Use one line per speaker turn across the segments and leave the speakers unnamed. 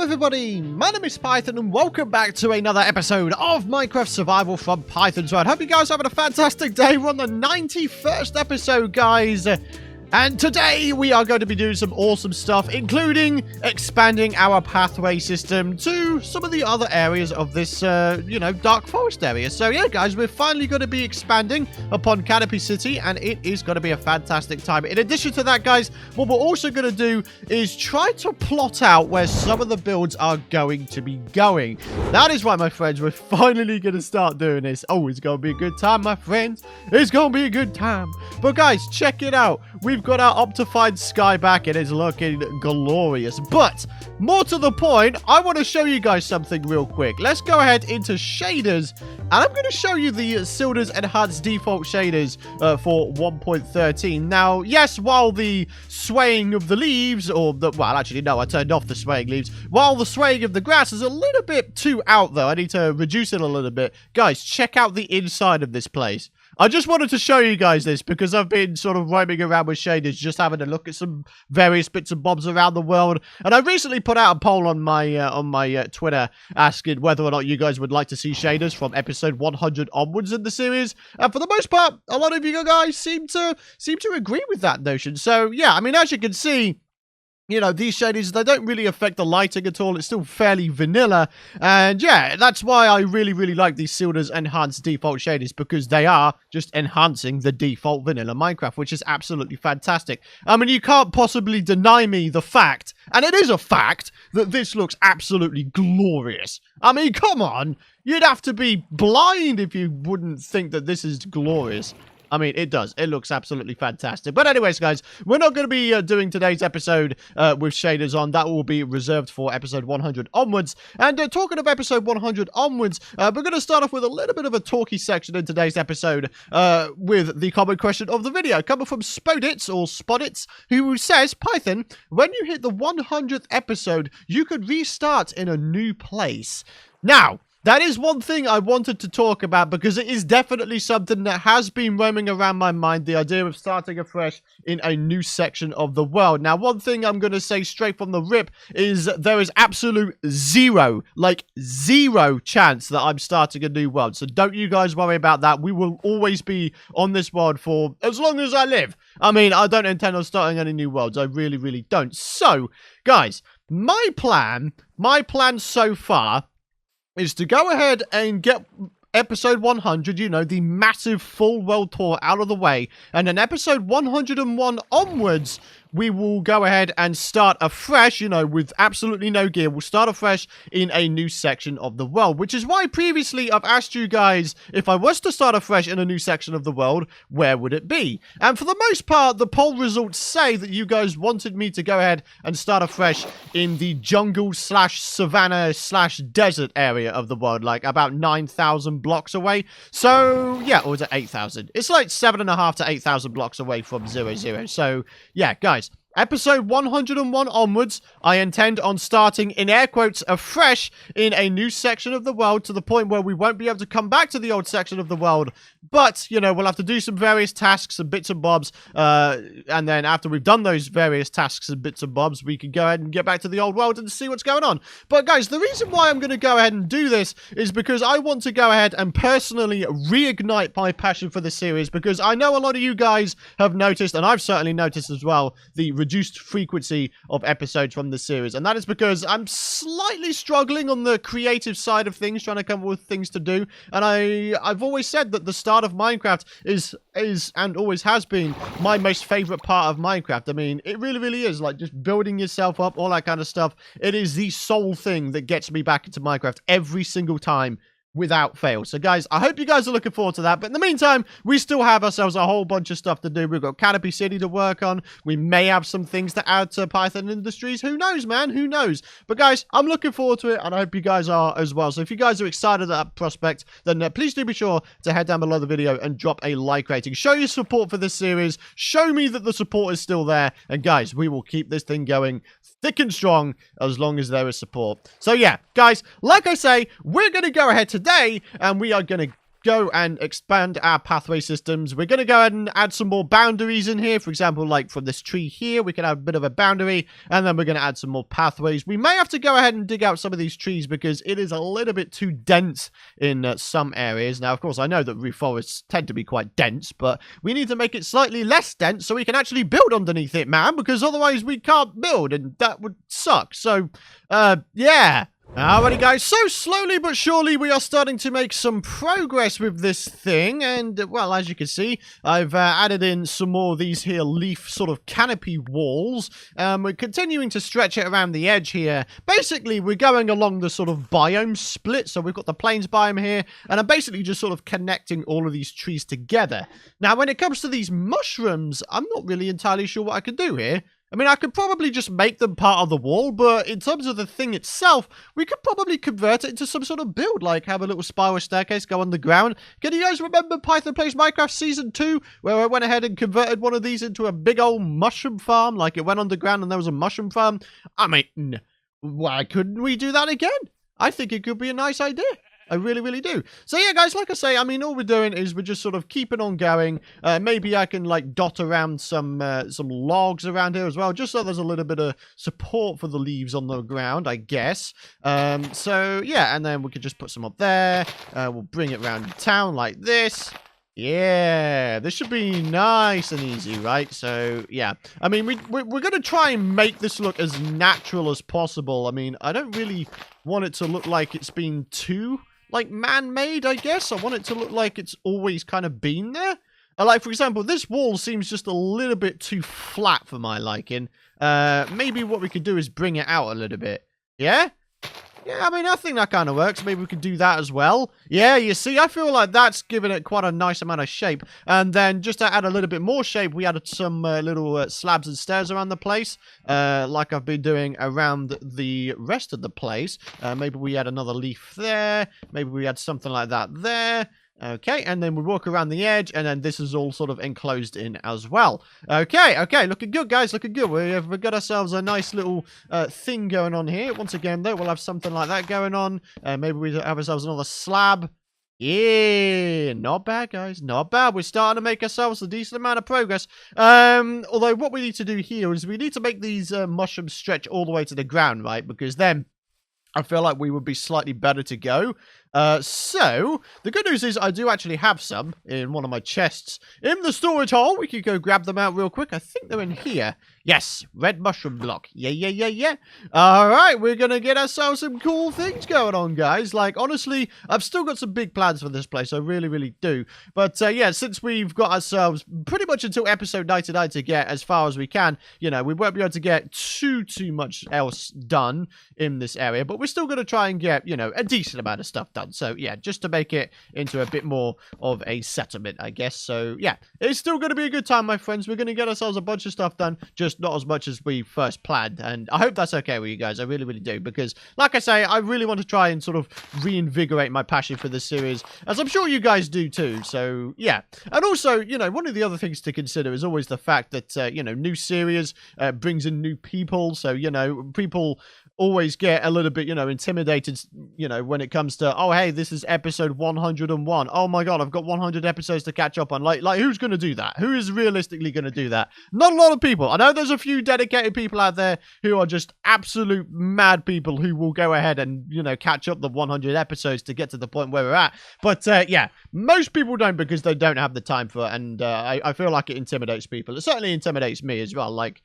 Everybody, my name is Python and welcome back to another episode of Minecraft Survival from Python's World. Hope you guys are having a fantastic day. We're on the 91st episode, guys. And today we are going to be doing some awesome stuff, including expanding our pathway system to some of the other areas of this, dark forest area. So yeah, guys, we're finally going to be expanding upon Canopy City, and it is going to be a fantastic time. In addition to that, guys, what we're also going to do is try to plot out where some of the builds are going to be going. That is right, my friends, we're finally going to start doing this. Oh, it's going to be a good time, my friends. It's going to be a good time. But guys, check it out. We've got our optified sky back. It is looking glorious. But more to the point, I want to show you guys something real quick. Let's go ahead into shaders, and I'm going to show you the Silder's enhanced default shaders for 1.13. Now, yes, while the swaying of the leaves, well, actually, no, I turned off the swaying leaves. While the swaying of the grass is a little bit too out, though, I need to reduce it a little bit. Guys, check out the inside of this place. I just wanted to show you guys this because I've been sort of roaming around with shaders, just having a look at some various bits and bobs around the world. And I recently put out a poll on my Twitter asking whether or not you guys would like to see shaders from episode 100 onwards in the series. And for the most part, a lot of you guys seem to agree with that notion. So yeah, I mean, as you can see, you know, these shaders, they don't really affect the lighting at all. It's still fairly vanilla. And yeah, that's why I really, really like these Silder's enhanced default shaders, because they are just enhancing the default vanilla Minecraft, which is absolutely fantastic. I mean, you can't possibly deny me the fact, and it is a fact, that this looks absolutely glorious. I mean, come on. You'd have to be blind if you wouldn't think that this is glorious. I mean, it does. It looks absolutely fantastic. But anyways, guys, we're not going to be doing today's episode with shaders on. That will be reserved for episode 100 onwards. And talking of episode 100 onwards, we're going to start off with a little bit of a talky section in today's episode with the comment question of the video, coming from Spodits, or Spodits, who says, Python, when you hit the 100th episode, you could restart in a new place. Now, that is one thing I wanted to talk about, because it is definitely something that has been roaming around my mind, the idea of starting afresh in a new section of the world. Now, one thing I'm going to say straight from the rip is there is absolute zero chance that I'm starting a new world. So don't you guys worry about that. We will always be on this world for as long as I live. I mean, I don't intend on starting any new worlds. I really, really don't. So, guys, my plan so far is to go ahead and get episode 100, you know, the massive full world tour out of the way. And then episode 101 onwards, we will go ahead and start afresh, you know, with absolutely no gear. We'll start afresh in a new section of the world, which is why previously I've asked you guys, if I was to start afresh in a new section of the world, where would it be? And for the most part, the poll results say that you guys wanted me to go ahead and start afresh in the jungle slash savannah slash desert area of the world, like about 9,000 blocks away. So yeah, or is it 8,000? It's like 7,500 to 8,000 blocks away from 00. So yeah, guys, episode 101 onwards, I intend on starting, in air quotes, afresh in a new section of the world, to the point where we won't be able to come back to the old section of the world. But, you know, we'll have to do some various tasks and bits and bobs. And then after we've done those various tasks and bits and bobs, we can go ahead and get back to the old world and see what's going on. But, guys, the reason why I'm going to go ahead and do this is because I want to go ahead and personally reignite my passion for the series. Because I know a lot of you guys have noticed, and I've certainly noticed as well, the reduced frequency of episodes from the series, and that is because I'm slightly struggling on the creative side of things, trying to come up with things to do. And I've always said that the start of Minecraft is and always has been my most favorite part of Minecraft. I mean, it really, really is, like, just building yourself up, all that kind of stuff. It is the sole thing that gets me back into Minecraft every single time, without fail. So guys, I hope you guys are looking forward to that. But in the meantime, we still have ourselves a whole bunch of stuff to do. We've got Canopy City to work on. We may have some things to add to Python Industries. Who knows, man? Who knows? But guys, I'm looking forward to it, and I hope you guys are as well. So if you guys are excited at that prospect, then please do be sure to head down below the video and drop a like rating. Show your support for this series. Show me that the support is still there. And guys, we will keep this thing going thick and strong as long as there is support. So yeah, guys, like I say, we're going to go ahead today, and we are going to go and expand our pathway systems. We're going to go ahead and add some more boundaries in here. For example, like from this tree here, we can have a bit of a boundary, and then we're going to add some more pathways. We may have to go ahead and dig out some of these trees because it is a little bit too dense in some areas. Now, of course, I know that roof forests tend to be quite dense, but we need to make it slightly less dense so we can actually build underneath it, man, because otherwise we can't build, and that would suck. So, yeah. Alrighty guys, so slowly but surely we are starting to make some progress with this thing, and well, as you can see, I've added in some more of these here leaf sort of canopy walls. We're continuing to stretch it around the edge here. Basically, we're going along the sort of biome split, so we've got the plains biome here, and I'm basically just sort of connecting all of these trees together. Now, when it comes to these mushrooms, I'm not really entirely sure what I could do here. I mean, I could probably just make them part of the wall, but in terms of the thing itself, we could probably convert it into some sort of build, like have a little spiral staircase go underground. Can you guys remember Python Plays Minecraft Season 2, where I went ahead and converted one of these into a big old mushroom farm? Like, it went underground and there was a mushroom farm? I mean, why couldn't we do that again? I think it could be a nice idea. I really, really do. So yeah, guys, like I say, I mean, all we're doing is we're just sort of keeping on going. Maybe I can like dot around some logs around here as well, just so there's a little bit of support for the leaves on the ground, I guess. So yeah, and then we could just put some up there. We'll bring it around the town like this. Yeah, this should be nice and easy, right? So, yeah. I mean, we're going to try and make this look as natural as possible. I mean, I don't really want it to look like it's been too, like, man-made, I guess. I want it to look like it's always kind of been there. Like, for example, this wall seems just a little bit too flat for my liking. Maybe what we could do is bring it out a little bit. Yeah? Yeah, I mean, I think that kind of works. Maybe we could do that as well. Yeah, you see, I feel like that's given it quite a nice amount of shape. And then just to add a little bit more shape, we added some little slabs and stairs around the place, like I've been doing around the rest of the place. Maybe we add another leaf there. Maybe we add something like that there. Okay, and then we walk around the edge, and then this is all sort of enclosed in as well. Okay, looking good, guys, looking good. We've got ourselves a nice little thing going on here. Once again, though, we'll have something like that going on. Maybe we have ourselves another slab. Yeah, not bad, guys, not bad. We're starting to make ourselves a decent amount of progress. Although what we need to do here is we need to make these mushrooms stretch all the way to the ground, right? Because then I feel like we would be slightly better to go. So, the good news is I do actually have some in one of my chests in the storage hole. We could go grab them out real quick. I think they're in here. Yes, red mushroom block. Yeah. Alright, we're gonna get ourselves some cool things going on, guys. Like, honestly, I've still got some big plans for this place. I really, really do. But, yeah, since we've got ourselves pretty much until episode 99 to get as far as we can, you know, we won't be able to get too much else done in this area. But we're still gonna try and get, you know, a decent amount of stuff done. So, yeah, just to make it into a bit more of a settlement, I guess. So, yeah, it's still going to be a good time, my friends. We're going to get ourselves a bunch of stuff done, just not as much as we first planned. And I hope that's okay with you guys. I really, really do. Because, like I say, I really want to try and sort of reinvigorate my passion for this series, as I'm sure you guys do too. So, yeah. And also, you know, one of the other things to consider is always the fact that, you know, new series brings in new people. So, you know, people always get a little bit, you know, intimidated, you know, when it comes to, oh, hey, this is episode 101. Oh my god, I've got 100 episodes to catch up on. Like who's going to do that? Who is realistically going to do that? Not a lot of people. I know there's a few dedicated people out there who are just absolute mad people who will go ahead and, you know, catch up the 100 episodes to get to the point where we're at. But, yeah, most people don't because they don't have the time for it. And I feel like it intimidates people. It certainly intimidates me as well. Like,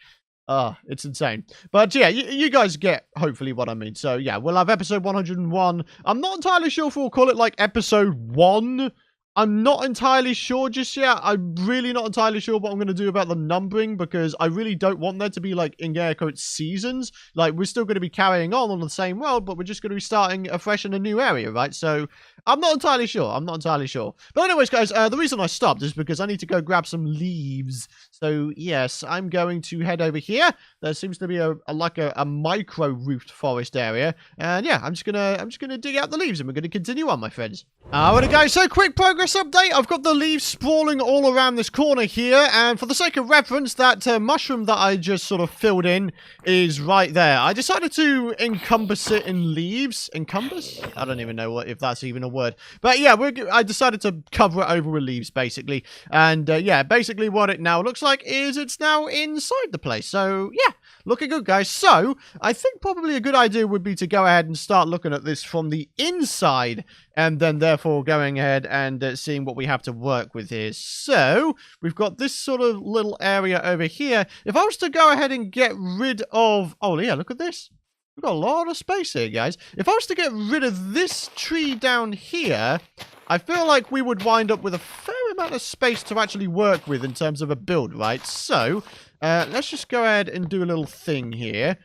it's insane. But yeah, you guys get hopefully what I mean. So yeah, we'll have episode 101. I'm not entirely sure if we'll call it like episode 1. I'm not entirely sure just yet. I'm really not entirely sure what I'm going to do about the numbering because I really don't want there to be like in air quotes seasons. Like we're still going to be carrying on the same world, but we're just going to be starting afresh in a new area, right? So I'm not entirely sure. But anyways, guys, the reason I stopped is because I need to go grab some leaves. So yes, I'm going to head over here. There seems to be a micro roofed forest area, and yeah, I'm just gonna dig out the leaves, and we're gonna continue on, my friends. Alright guys, so quick progress update. I've got the leaves sprawling all around this corner here, and for the sake of reference, that mushroom that I just sort of filled in is right there. I decided to encompass it in leaves. Encompass? I don't even know if that's even a word. But yeah, I decided to cover it over with leaves, basically. And yeah, basically what it now looks like is it's now inside the place. So yeah, looking good, guys. So I think probably a good idea would be to go ahead and start looking at this from the inside, and then therefore going ahead and seeing what we have to work with here. So we've got this sort of little area over here. If I was to go ahead and get rid of... Oh, yeah, look at this. We've got a lot of space here, guys. If I was to get rid of this tree down here, I feel like we would wind up with a fair amount of space to actually work with in terms of a build, right? So let's just go ahead and do a little thing here.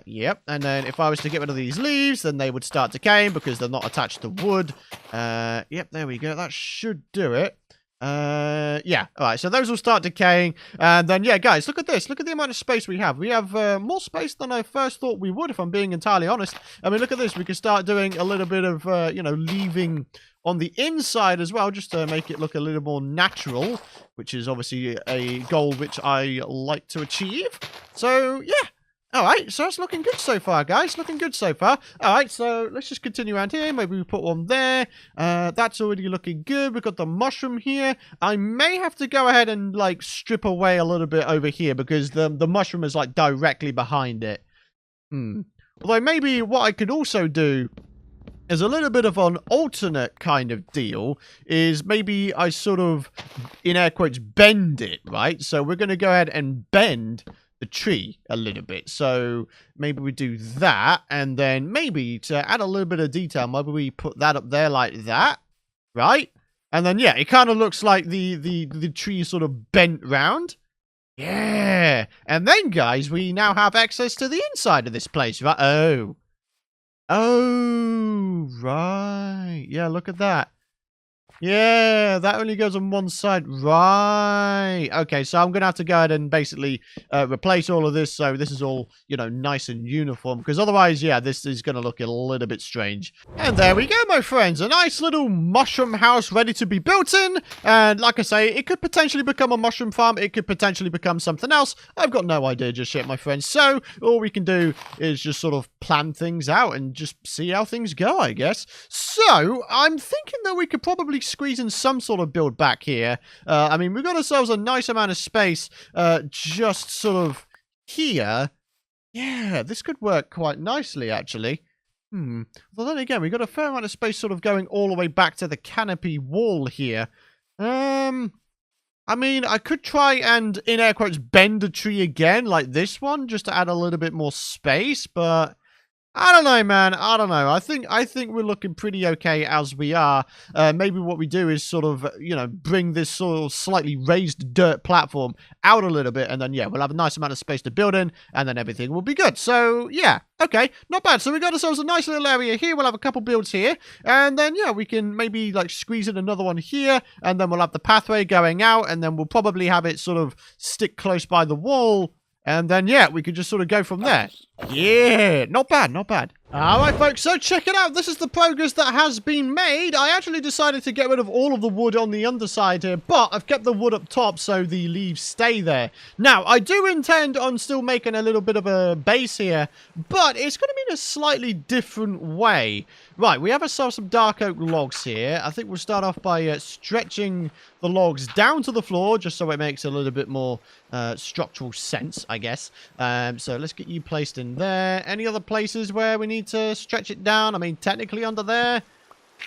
Yep, and then if I was to get rid of these leaves, then they would start decaying because they're not attached to wood. Yep, there we go. That should do it. Yeah, alright, so those will start decaying. And then, yeah, guys, look at this. Look at the amount of space we have. We have more space than I first thought we would, if I'm being entirely honest. I mean, look at this. We can start doing a little bit of, you know, leaving on the inside as well, just to make it look a little more natural, which is obviously a goal which I like to achieve. So, yeah. Alright, so that's looking good so far, guys. Looking good so far. Alright, so let's just continue around here. Maybe we put one there. That's already looking good. We've got the mushroom here. I may have to go ahead and, like, strip away a little bit over here because the mushroom is, like, directly behind it. Although maybe what I could also do is a little bit of an alternate kind of deal, is maybe I sort of, in air quotes, bend it, right? So we're going to go ahead and bend the tree a little bit. So maybe we do that, and then maybe to add a little bit of detail, maybe we put that up there like that, right? And then yeah, it kind of looks like the tree is sort of bent round. Yeah. And then guys, we now have access to the inside of this place, right? Oh, right. Yeah, look at that. Yeah, that only goes on one side. Right. Okay, so I'm going to have to go ahead and basically replace all of this so this is all, you know, nice and uniform. Because otherwise, yeah, this is going to look a little bit strange. And there we go, my friends. A nice little mushroom house ready to be built in. And like I say, it could potentially become a mushroom farm. It could potentially become something else. I've got no idea just yet, my friends. So all we can do is just sort of plan things out and just see how things go, I guess. So I'm thinking that we could probably squeeze in some sort of build back here. I mean, we've got ourselves a nice amount of space just sort of here. Yeah, this could work quite nicely, actually. Well, then again, we've got a fair amount of space sort of going all the way back to the canopy wall here. I mean, I could try and, in air quotes, bend a tree again, like this one, just to add a little bit more space, but I don't know, man. I don't know. I think we're looking pretty okay as we are. Maybe what we do is sort of, you know, bring this sort of slightly raised dirt platform out a little bit, and then, yeah, we'll have a nice amount of space to build in, and then everything will be good. So, yeah, okay, not bad. So we got ourselves a nice little area here. We'll have a couple builds here, and then, yeah, we can maybe, like, squeeze in another one here, and then we'll have the pathway going out, and then we'll probably have it sort of stick close by the wall. And then, yeah, we could just sort of go from there. Yeah, not bad, not bad. Alright, folks, so check it out. This is the progress that has been made. I actually decided to get rid of all of the wood on the underside here, but I've kept the wood up top so the leaves stay there. Now, I do intend on still making a little bit of a base here, but it's going to be in a slightly different way. Right, we have ourselves some dark oak logs here. I think we'll start off by stretching the logs down to the floor, just so it makes a little bit more structural sense, I guess. So let's get you placed in there. Any other places where we need to stretch it down? I mean, technically under there.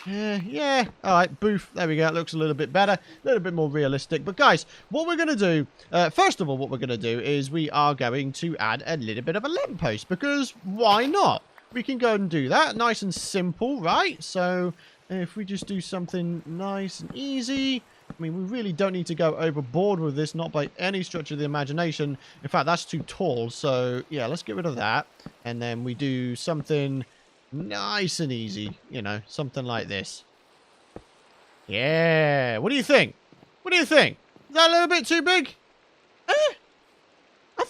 Yeah. All right, boof. There we go. It looks a little bit better. A little bit more realistic. But guys, what we're going to do, first of all, what we're going to do is we are going to add a little bit of a lamppost, because why not? We can go and do that. Nice and simple, right? So if we just do something nice and easy. I mean, we really don't need to go overboard with this, not by any stretch of the imagination. In fact, that's too tall. So, yeah, let's get rid of that. And then we do something nice and easy, you know, something like this. Yeah, what do you think? What do you think? Is that a little bit too big? I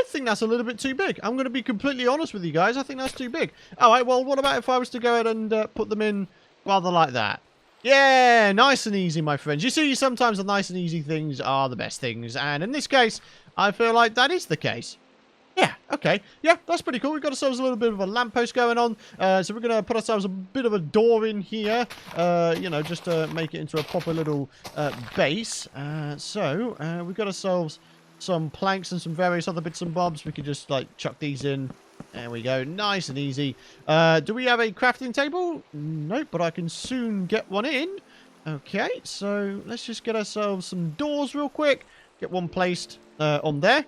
think that's a little bit too big. I'm going to be completely honest with you guys. I think that's too big. All right, well, what about if I was to go ahead and put them in rather like that? Yeah, nice and easy, my friends. You see, sometimes the nice and easy things are the best things. And in this case, I feel like that is the case. Yeah, okay. Yeah, that's pretty cool. We've got ourselves a little bit of a lamppost going on. So we're going to put ourselves a bit of a door in here, you know, just to make it into a proper little base. So we've got ourselves some planks and some various other bits and bobs. We could just, like, chuck these in. There we go. Nice and easy. Do we have a crafting table? Nope, but I can soon get one in. Okay, so let's just get ourselves some doors real quick. Get one placed on there.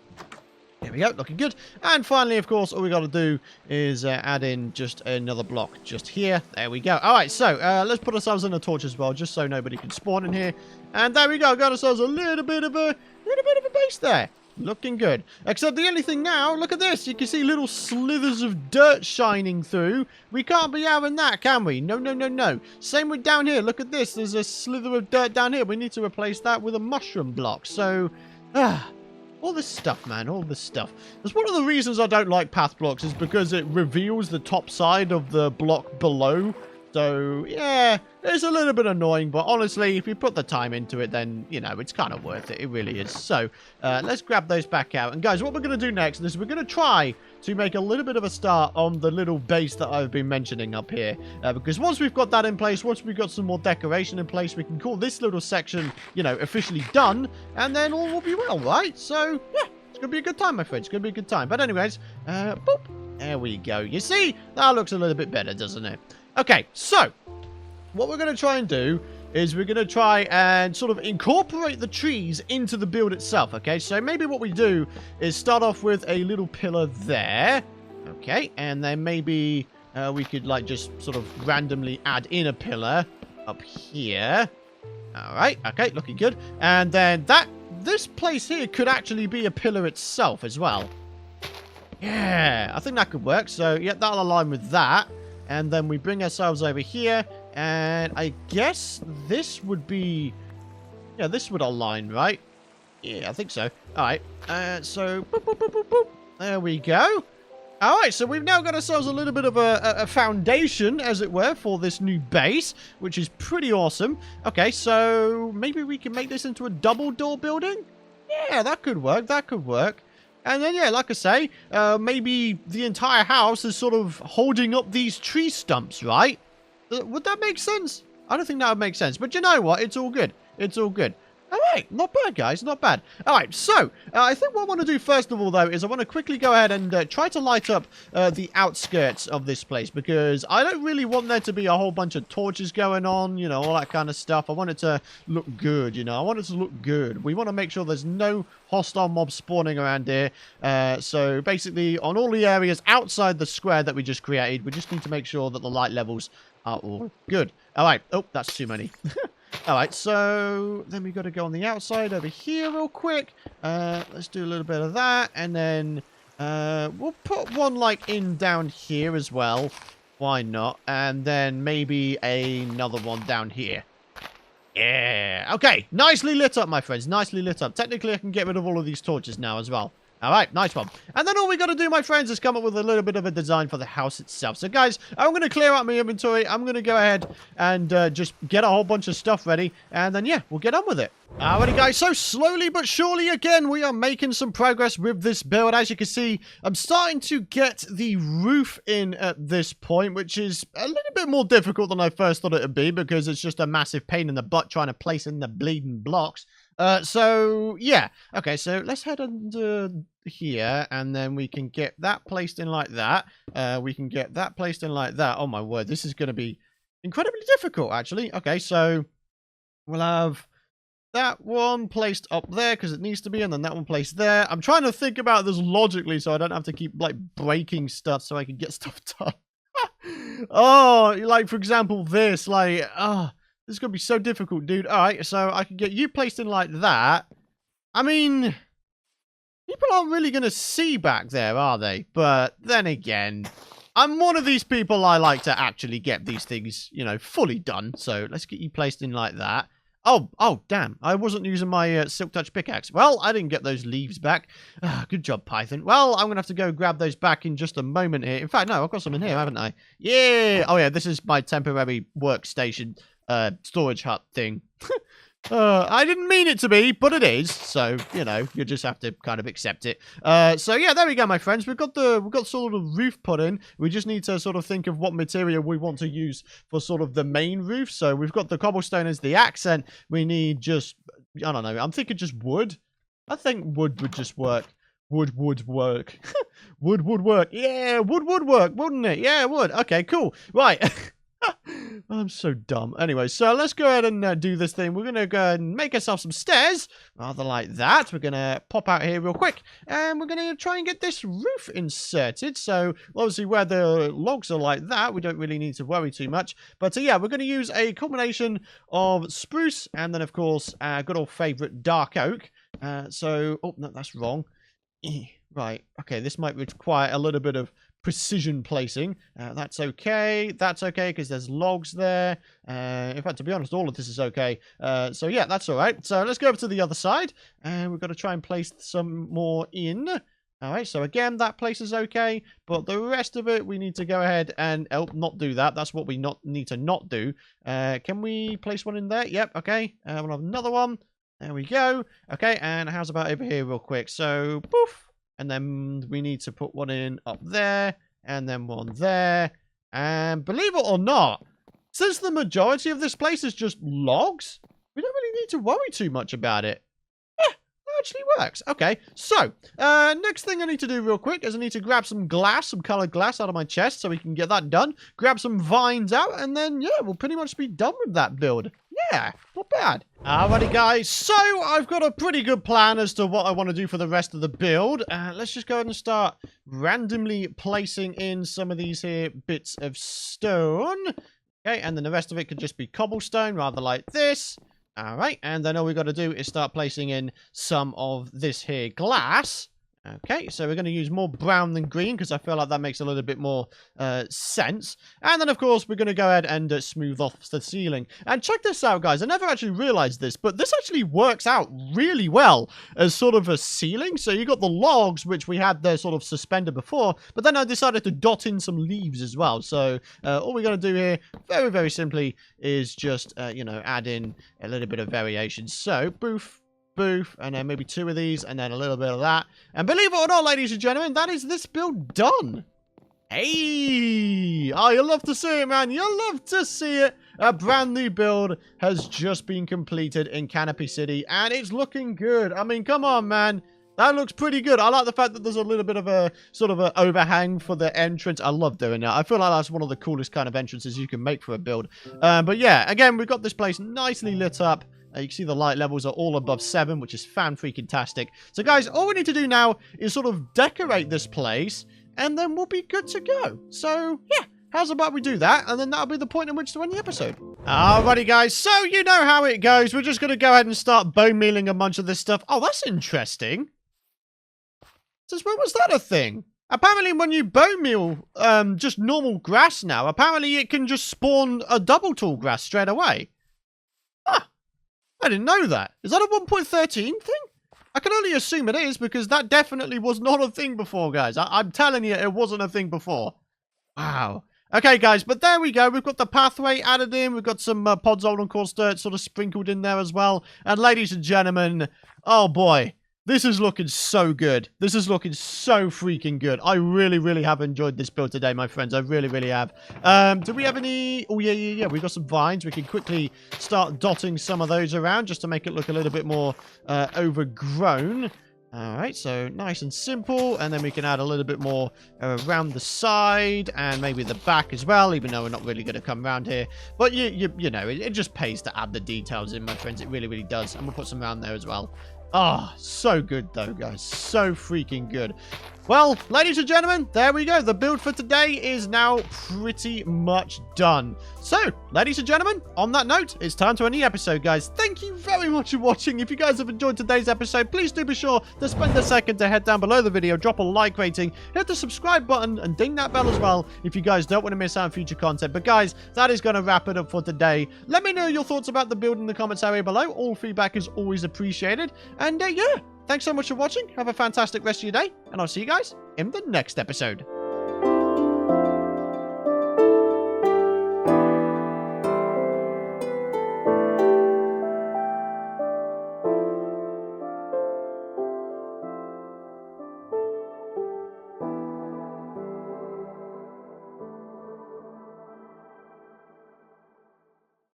There we go, looking good. And finally, of course, all we got to do is add in just another block just here. There we go. All right, so let's put ourselves in a torch as well, just so nobody can spawn in here. And there we go. Got ourselves a little bit of a base there. Looking good. Except the only thing now, look at this. You can see little slithers of dirt shining through. We can't be having that, can we? No, no, no, no. Same with down here. Look at this. There's a slither of dirt down here. We need to replace that with a mushroom block. So, all this stuff, man, all this stuff. That's one of the reasons I don't like path blocks, is because it reveals the top side of the block below. So, yeah, it's a little bit annoying, but honestly, if you put the time into it, then, you know, it's kind of worth it. It really is. So, let's grab those back out. And guys, what we're going to do next is we're going to try to make a little bit of a start on the little base that I've been mentioning up here. Because once we've got that in place, once we've got some more decoration in place, we can call this little section, you know, officially done. And then all will be well, right? So, yeah, it's going to be a good time, my friends. It's going to be a good time. But anyways, boop. There we go. You see? That looks a little bit better, doesn't it? Okay, so what we're going to try and do is we're going to try and sort of incorporate the trees into the build itself, okay? So maybe what we do is start off with a little pillar there, okay? And then maybe we could, like, just sort of randomly add in a pillar up here. All right, okay, looking good. And then this place here could actually be a pillar itself as well. Yeah, I think that could work. So, yeah, that'll align with that. And then we bring ourselves over here. And I guess this would be... Yeah, this would align, right? Yeah, I think so. All right. So, boop, boop, boop, boop, boop. There we go. All right, so we've now got ourselves a little bit of a foundation, as it were, for this new base, which is pretty awesome. Okay, so maybe we can make this into a double door building? Yeah, that could work. That could work. And then, yeah, like I say, maybe the entire house is sort of holding up these tree stumps, right? Would that make sense? I don't think that would make sense. But you know what? It's all good. It's all good. All right. Not bad, guys. Not bad. All right. So, I think what I want to do first of all, though, is I want to quickly go ahead and try to light up the outskirts of this place. Because I don't really want there to be a whole bunch of torches going on, you know, all that kind of stuff. I want it to look good, you know. I want it to look good. We want to make sure there's no hostile mobs spawning around here. So, basically, on all the areas outside the square that we just created, we just need to make sure that the light levels are all good. All right. Oh, that's too many. All right, so then we've got to go on the outside over here real quick. Let's do a little bit of that. And then we'll put one, like, in down here as well. Why not? And then maybe another one down here. Yeah. Okay, nicely lit up, my friends. Nicely lit up. Technically, I can get rid of all of these torches now as well. All right, nice one. And then all we got to do, my friends, is come up with a little bit of a design for the house itself. So, guys, I'm going to clear out my inventory. I'm going to go ahead and just get a whole bunch of stuff ready. And then, yeah, we'll get on with it. Alrighty, guys, so slowly but surely, again, we are making some progress with this build. As you can see, I'm starting to get the roof in at this point, which is a little bit more difficult than I first thought it would be, because it's just a massive pain in the butt trying to place in the bleeding blocks. So, yeah. Okay, so let's head under here, and then we can get that placed in like that. We can get that placed in like that. Oh, my word, this is going to be incredibly difficult, actually. Okay, so we'll have that one placed up there because it needs to be, and then that one placed there. I'm trying to think about this logically so I don't have to keep, like, breaking stuff so I can get stuff done. Oh, like, for example, this, like, this is going to be so difficult, dude. All right, so I can get you placed in like that. I mean, people aren't really going to see back there, are they? But then again, I'm one of these people, I like to actually get these things, you know, fully done. So let's get you placed in like that. Oh, damn. I wasn't using my Silk Touch pickaxe. Well, I didn't get those leaves back. Ah, good job, Python. Well, I'm going to have to go grab those back in just a moment here. In fact, no, I've got some in here, haven't I? Yeah. Oh, yeah, this is my temporary workstation storage hut thing. I didn't mean it to be, but it is. So, you know, you just have to kind of accept it. So yeah, there we go, my friends. We've got sort of the roof put in. We just need to sort of think of what material we want to use for sort of the main roof. So we've got the cobblestone as the accent. We need just, I don't know, I'm thinking just wood. I think wood would just work. Wood would work. Wood would work. Yeah, wood would work, wouldn't it? Yeah, it would. Okay, cool. Right. I'm so dumb. Anyway, so let's go ahead and do this thing. We're going to go ahead and make ourselves some stairs. Rather like that. We're going to pop out here real quick. And we're going to try and get this roof inserted. So, obviously, where the logs are like that, we don't really need to worry too much. But, yeah, we're going to use a combination of spruce and then, of course, our good old favourite dark oak. Oh, no, that's wrong. Right. Okay, this might require a little bit of precision placing. That's okay. That's okay because there's logs there. In fact, to be honest, all of this is okay. So yeah, that's all right. So let's go over to the other side, and we've got to try and place some more in. All right. So again, that place is okay, but the rest of it we need to go ahead and not do that. That's what we need to not do. Can we place one in there? Yep. Okay. We'll have another one. There we go. Okay. And how's about over here, real quick? So poof. And then we need to put one in up there, and then one there. And believe it or not, since the majority of this place is just logs, we don't really need to worry too much about it. Yeah, that actually works. Okay, so next thing I need to do real quick is I need to grab some glass, some colored glass out of my chest so we can get that done. Grab some vines out, and then, yeah, we'll pretty much be done with that build. Yeah, not bad. Alrighty, guys. So, I've got a pretty good plan as to what I want to do for the rest of the build. Let's just go ahead and start randomly placing in some of these here bits of stone. Okay, and then the rest of it could just be cobblestone, rather like this. Alright, and then all we got to do is start placing in some of this here glass. Okay, so we're going to use more brown than green because I feel like that makes a little bit more sense. And then, of course, we're going to go ahead and smooth off the ceiling. And check this out, guys. I never actually realized this, but this actually works out really well as sort of a ceiling. So you got the logs, which we had there sort of suspended before, but then I decided to dot in some leaves as well. So all we're going to do here, very, very simply, is just, you know, add in a little bit of variation. So, boof. Boof, and then maybe two of these, and then a little bit of that. And believe it or not, ladies and gentlemen, that is this build done. Hey! Oh, you'll love to see it, man. You'll love to see it. A brand new build has just been completed in Canopy City, and it's looking good. I mean, come on, man. That looks pretty good. I like the fact that there's a little bit of a sort of an overhang for the entrance. I love doing that. I feel like that's one of the coolest kind of entrances you can make for a build. But yeah, again, we've got this place nicely lit up. You can see the light levels are all above 7, which is fan-freaking-tastic. So, guys, all we need to do now is sort of decorate this place, and then we'll be good to go. So, yeah, how's about we do that, and then that'll be the point in which to end the episode. Alrighty, guys, so you know how it goes. We're just going to go ahead and start bone mealing a bunch of this stuff. Oh, that's interesting. Since when was that a thing? Apparently, when you bone meal just normal grass now, apparently it can just spawn a double tall grass straight away. Huh. I didn't know that. Is that a 1.13 thing? I can only assume it is because that definitely was not a thing before, guys. I'm telling you, it wasn't a thing before. Wow. Okay, guys, but there we go. We've got the pathway added in. We've got some podzol and coarse dirt sort of sprinkled in there as well. And ladies and gentlemen, oh boy. This is looking so good. This is looking so freaking good. I really, really have enjoyed this build today, my friends. I really, really have. Do we have any... Oh, yeah. We've got some vines. We can quickly start dotting some of those around just to make it look a little bit more overgrown. All right, so nice and simple. And then we can add a little bit more around the side and maybe the back as well, even though we're not really going to come around here. But, you know, it just pays to add the details in, my friends. It really, really does. And we'll put some around there as well. Oh, so good though, guys. So freaking good. Well, ladies and gentlemen, there we go. The build for today is now pretty much done. So, ladies and gentlemen, on that note, it's time to end the episode, guys. Thank you very much for watching. If you guys have enjoyed today's episode, please do be sure to spend a second to head down below the video, drop a like rating, hit the subscribe button, and ding that bell as well if you guys don't want to miss out on future content. But guys, that is going to wrap it up for today. Let me know your thoughts about the build in the comments area below. All feedback is always appreciated. And yeah, thanks so much for watching. Have a fantastic rest of your day, and I'll see you guys in the next episode.